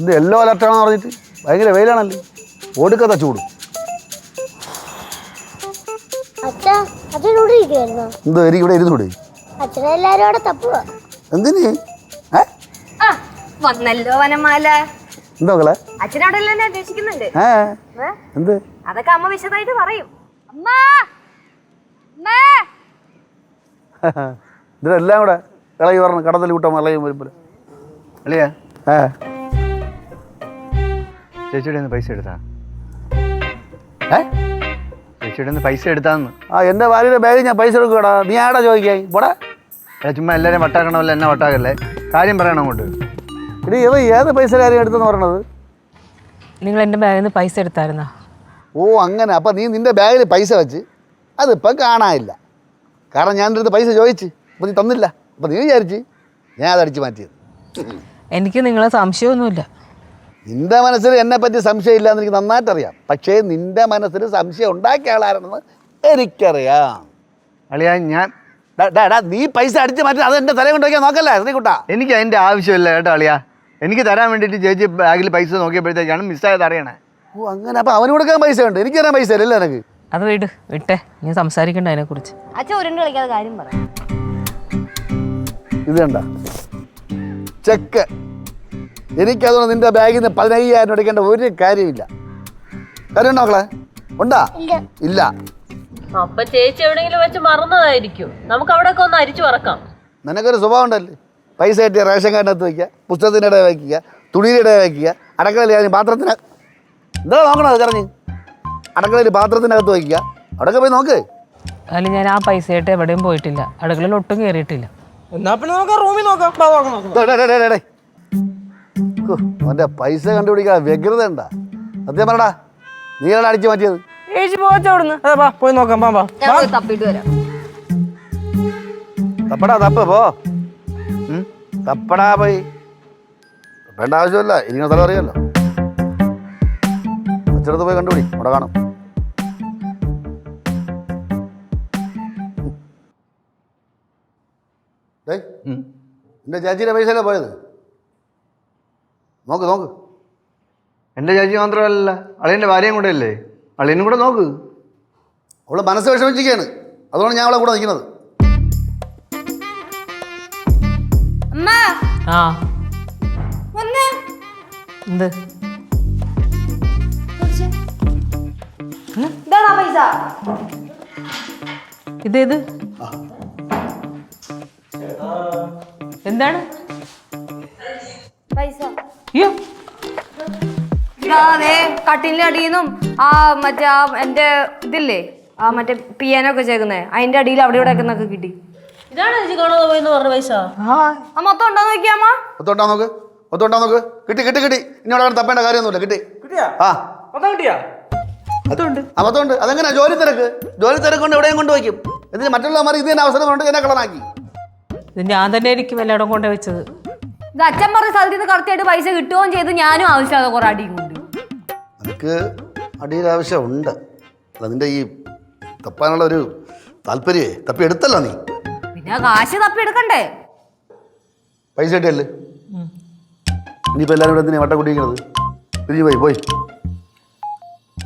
ഇത് യെല്ലോ അലർട്ടാണെന്ന് പറഞ്ഞിട്ട് ഭയങ്കര വെയിലാണല്ലോ, ഓടുക്കത്ത ചൂട്. എന്തോ എനിക്ക് ഇവിടെ ഇരുന്നൂടെ? എന്തിന്? വന്നല്ലോ വനമാല. എന്താ മക്കളെ? അച്ഛനോടെല്ലാം എന്നെ അന്വേഷിക്കുന്നുണ്ട്. എന്ത്? അതൊക്കെ അമ്മ വിശദമായിട്ട് പറയും. അമ്മ ഇതിലെല്ലാം കൂടെ ഇളകി പറഞ്ഞു കടത്തിൽ കൂട്ടാൻ ഇളകി വരുമ്പോൾ അളിയാ ചേച്ചിയുടെ പൈസ എടുത്താ? ചേച്ചിയുടെ പൈസ എടുത്താന്ന്. എൻ്റെ ഭാര്യയുടെ ബാഗിൽ ഞാൻ പൈസ എടുക്കൂടാ, നീ ആടാ ചോദിക്കായി പോടാ. ചുമ്മാ എല്ലാവരും വട്ടാക്കണമല്ലോ, എന്നെ വട്ടാക്കല്ലേ, കാര്യം പറയണം അങ്ങോട്ട്. ഇനി ഇവ ഏത് പൈസ കാര്യം എടുത്തെന്ന് പറയണത്? നിങ്ങൾ എൻ്റെ ബാഗിൽ നിന്ന് പൈസ എടുത്തായിരുന്നോ? ഓ അങ്ങനെ. അപ്പം നീ നിൻ്റെ ബാഗിൽ പൈസ വെച്ച് അതിപ്പം കാണാനില്ല. കാരണം ഞാൻ എൻ്റെ അടുത്ത് പൈസ ചോദിച്ച് അപ്പം നീ തന്നില്ല. അപ്പം നീ വിചാരിച്ച് ഞാൻ അതടിച്ച് മാറ്റിയത്. എനിക്ക് നിങ്ങളെ സംശയമൊന്നുമില്ല. നിൻ്റെ മനസ്സിൽ എന്നെപ്പറ്റി സംശയം ഇല്ല എന്ന് എനിക്ക് നന്നായിട്ട് അറിയാം. പക്ഷേ നിൻ്റെ മനസ്സിൽ സംശയം ഉണ്ടാക്കിയ ആളാരെന്ന് എനിക്കറിയാം. അളിയാ ഞാൻ നീ പൈസ അടിച്ച് മാറ്റി അത് എൻ്റെ തല കൊണ്ട് വയ്ക്കാൻ നോക്കല്ലേ ശ്രീകുട്ടാ. എനിക്ക് അതിൻ്റെ ആവശ്യമില്ല കേട്ടോ അളിയാ. എനിക്ക് തരാൻ വേണ്ടിയിട്ട് ചേച്ചി ബാഗിൽ പൈസ നോക്കിയപ്പോഴത്തേക്കാണ് മിസ്സായത് അറിയണേ. ഓ അങ്ങനെ. അപ്പം അവന് കൊടുക്കാൻ പൈസ ഉണ്ട്, എനിക്ക് തരാൻ പൈസ ഇല്ല എനിക്ക്. അത് വിട്ടേ, ഞാൻ സംസാരിക്കണ്ട അതിനെക്കുറിച്ച്. അച്ഛൻ ഉരുണ്ട് കളിക്കാതെ കാര്യം പറ. ഇത് കണ്ട ചെക്ക്. എനിക്കതുകൊണ്ട് നിന്റെ ബാഗിൽ നിന്ന് 15,000 എടുക്കേണ്ട ഒരു കാര്യമില്ല. കാര്യമുണ്ടോ മക്കളെ? ഉണ്ടാ? ഇല്ല. അപ്പൊ ചേച്ചി എവിടെയെങ്കിലും വെച്ച് മറന്നതായിരിക്കും. നമുക്ക് അവിടെ ഒക്കെ ഒന്ന് അരിച്ചു പറക്കാം. നിനക്കൊരു സ്വഭാവം ഉണ്ടല്ലേ, പൈസ കിട്ടിയ റേഷൻ കാർഡിനകത്ത് വയ്ക്കുക, പുസ്തകത്തിൻ്റെ ഇടയിൽ വയ്ക്കുക, തുണിയുടെ ഇടയിൽ വയ്ക്കുക, അടക്കളയിൽ പാത്രത്തിന് എന്താ നോക്കണത് കറഞ്ഞ് അടക്കളയിൽ പാത്രത്തിനകത്ത് വയ്ക്കുക. അവിടെയൊക്കെ പോയി നോക്ക്. അതിൽ ഞാൻ ആ പൈസയായിട്ട് എവിടെയും പോയിട്ടില്ല, അടുക്കളയിൽ ഒട്ടും കയറിയിട്ടില്ല. അവൻ്റെ പൈസ കണ്ടുപിടിക്കാൻ വ്യഗ്രത ഉണ്ടാ. സത്യം പറടാ, നീയാണ് അടിച്ചു മാറ്റിയത്. പോയി നോക്കാം. തപ്പിട്ട് വരാം. തപ്പടാ, തപ്പ് പോ. തപ്പടാ പോയി. വേണ്ട ആവശ്യമില്ല, ഇരിക്കുന്ന സ്ഥലം അറിയാമല്ലോ. അച്ചടത്ത് പോയി കണ്ടുപിടി, അവിടെ കാണും. എൻ്റെ ചേച്ചിയുടെ പൈസ അല്ലേ പോയത്? നോക്ക് നോക്ക്. എൻ്റെ ചേച്ചി മാത്രമല്ല, അളിയൻ്റെ ഭാര്യയും കൂടെ അല്ലേ, അളിയനും കൂടെ നോക്ക്. അവള് മനസ്സ് വിഷമിച്ചിരിക്കുകയാണ്, അതുകൊണ്ട് ഞാൻ അവളെ കൂടെ നിൽക്കുന്നത്. എന്ത്? ഇതേത്? എന്താണ് പൈസ? അയ്യോ, കട്ടിലിന്റെ അടിയിന്നും ആ മറ്റേ ആ എന്റെ ഇതില്ലേ, ആ മറ്റേ പിയാനൊക്കെ ചേക്കുന്നേ, അതിന്റെ അടിയിൽ അവിടെ ഇവിടെ ഒക്കെ കിട്ടി. ഇതാണ് ചേച്ചി കാണാതെ പോയെന്ന് പറഞ്ഞ പൈസ. ആ മൊത്തം ഉണ്ടോ നോക്കിയാമ്മ? ഒത്തോണ്ടാ നോക്ക്, ഒത്തോണ്ടാ നോക്ക്. കിട്ടി കിട്ടി കിട്ടി. ഇനി അവിടെ തപ്പേണ്ട കാര്യമൊന്നുമില്ല. കിട്ടി. ആ മൊത്തമുണ്ട്. അതെങ്ങനെ? ജോലി തിരക്ക്. ജോലി തിരക്ക് കൊണ്ട് എവിടെയും കൊണ്ടുവയ്ക്കും. എന്നിട്ട് മറ്റുള്ളവന്മാർ ഇത് തന്നെ അവസരം കൊണ്ട് എന്നെ കളനാക്കി. ഇത് ഞാൻ തന്നെ ആയിരിക്കും എല്ലായിടം കൊണ്ടു വെച്ചത്. ഇത് അച്ഛൻ പറഞ്ഞ സ്ഥലത്ത് നിന്ന് കറക്റ്റായിട്ട് പൈസ കിട്ടുകയും ചെയ്ത് ഞാനും ആവശ്യമില്ലാതെ കുറെ അടിയും കൊണ്ട്. എനിക്ക് അടിയുടെ ആവശ്യമുണ്ട്. അതിൻ്റെ ഈ തപ്പാനുള്ള ഒരു താല്പര്യമേ തപ്പി എടുത്തല്ലോ നീ. പിന്നെ കാശ് തപ്പി എടുക്കണ്ടേ? പൈസ കിട്ടിയല്ലേ? ഇനിയിപ്പോൾ എല്ലാവരും ഇവിടെ എന്തിനാ വട്ടം കൂട്ടിയിരിക്കുന്നത്? പിരിഞ്ഞു പോയി പോയി.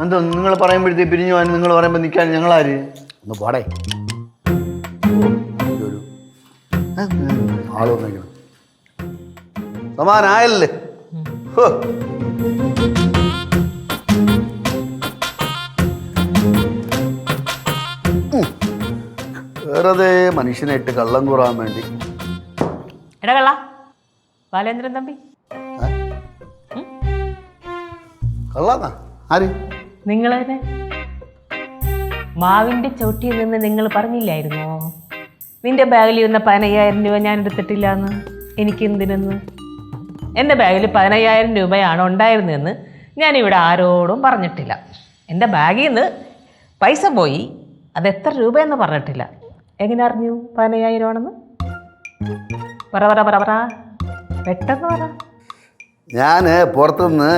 എന്തോ നിങ്ങൾ പറയുമ്പോഴത്തേക്ക് പിരിഞ്ഞു പോകാൻ, നിങ്ങൾ പറയുമ്പോൾ നിൽക്കാൻ ഞങ്ങളാര്? ഒന്ന് പോടേ. ഒരു ആള് വന്നേക്കണം. സമാനായല്ലേ? വെറുതെ മനുഷ്യനായിട്ട് കള്ളം കൂറാൻ വേണ്ടി. എടാ കള്ള ബാലേന്ദ്രൻ തമ്പി, കള്ളാന്നാ? ആര്? നിങ്ങൾ തന്നെ മാവിന്റെ ചവിട്ടിയിൽ നിന്ന് നിങ്ങൾ പറഞ്ഞില്ലായിരുന്നോ നിന്റെ ബാഗിൽ ഇരുന്ന 15,000 രൂപ ഞാൻ എടുത്തിട്ടില്ല എന്ന്? എനിക്ക് എന്തിനെന്ന്? എൻ്റെ ബാഗിൽ 15,000 രൂപയാണ് ഉണ്ടായിരുന്നതെന്ന് ഞാനിവിടെ ആരോടും പറഞ്ഞിട്ടില്ല. എൻ്റെ ബാഗിൽ നിന്ന് പൈസ പോയി, അത് എത്ര രൂപയെന്ന് പറഞ്ഞിട്ടില്ല. എങ്ങനെ അറിഞ്ഞു 15,000 ആണെന്ന്? പറ പറ പറ പറ, പെട്ടെന്ന് പറ. ഞാൻ പുറത്തുനിന്ന്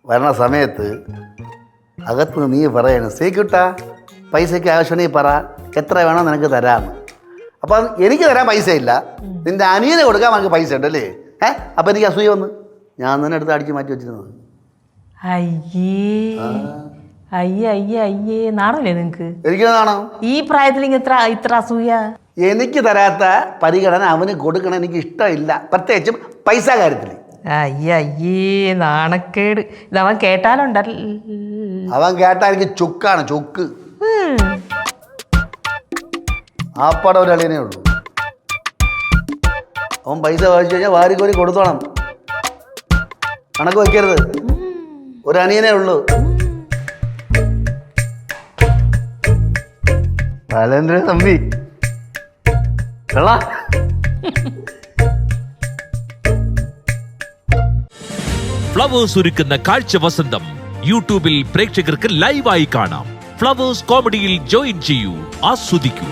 വരണ സമയത്ത് അകത്തുനിന്ന് നീ പറയണം, സീക്കിട്ടാ പൈസയ്ക്ക് ആവശ്യമുണ്ടെങ്കിൽ പറ, എത്ര വേണോ നിനക്ക് തരാമെന്ന്. അപ്പം എനിക്ക് തരാൻ പൈസ ഇല്ല, നിൻ്റെ അനിയനെ കൊടുക്കാൻ നമുക്ക് പൈസ ഉണ്ടല്ലേ? അപ്പം എനിക്ക് അസൂയ വന്ന് ഞാൻ തന്നെ എടുത്ത് അടിച്ച് മാറ്റി വെച്ചിരുന്നത്. അയ്യേ അയ്യേ അയ്യേ അയ്യേ നാണല്ലേ നിങ്ങക്ക്? എനിക്ക് കാണാം. ഈ പ്രായത്തിൽ ഇത്ര അസൂയ? എനിക്ക് തരാത്ത പരിഗണന അവന് കൊടുക്കണം എനിക്ക് ഇഷ്ടമില്ല, പ്രത്യേകിച്ചും പൈസ കാര്യത്തിൽ. അയ്യേ അയ്യേ നാണക്കേട്. ഇതവൻ കേട്ടാലുണ്ടല്ല. അവൻ കേട്ടാ എനിക്ക് ചുക്കാണ്, ചുക്ക്. ആപ്പാടെ ഒരു അളിയനേ ഉള്ളൂ. അവൻ പൈസ വാങ്ങിച്ചു കഴിഞ്ഞാൽ വാരിക്കോരി കൊടുത്തോണം, കണക്ക് വയ്ക്കരുത്. ഒരു അനിയനേ ഉള്ളൂ. ബാലേന്ദ്ര തമ്പി ഫ്ലവേഴ്സ് ഒരുക്കുന്ന കാഴ്ച വസന്തം യൂട്യൂബിൽ പ്രേക്ഷകർക്ക് ലൈവായി കാണാം. ഫ്ലവേഴ്സ് കോമഡിയിൽ ജോയിൻ ചെയ്യൂ, ആസ്വദിക്കൂ.